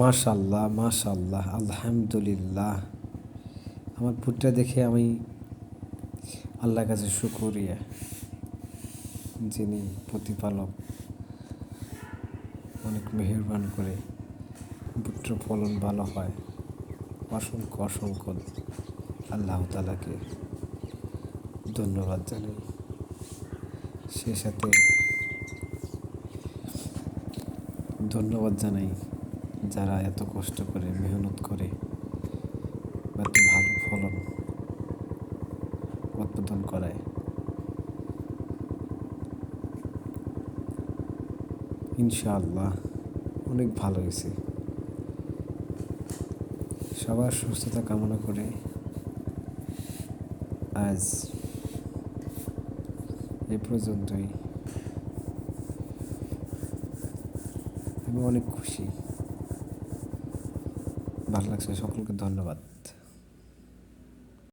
মাশাল্লাহ মাশাল্লাহ আলহামদুলিল্লাহ। আমার পুত্রটা দেখে আমি আল্লাহর কাছে শুকরিয়া, যিনি প্রতিপালক অনেক মেহেরবান করে পুত্র ফলন ভালো হয়। অসংখ্য অসংখ্য আল্লাহ তাআলাকে ধন্যবাদ জানাই। সে সাথে ধন্যবাদ জানাই যারা এত কষ্ট করে মেহনত করে এত ভালো ফলন উৎপাদন করায়। ইনশাআল্লাহ অনেক ভালো হয়েছে। সবার সুস্থতা কামনা করে আজ এ পর্যন্তই। আমি অনেক খুশি, ভালো লাগছে। সকলকে ধন্যবাদ।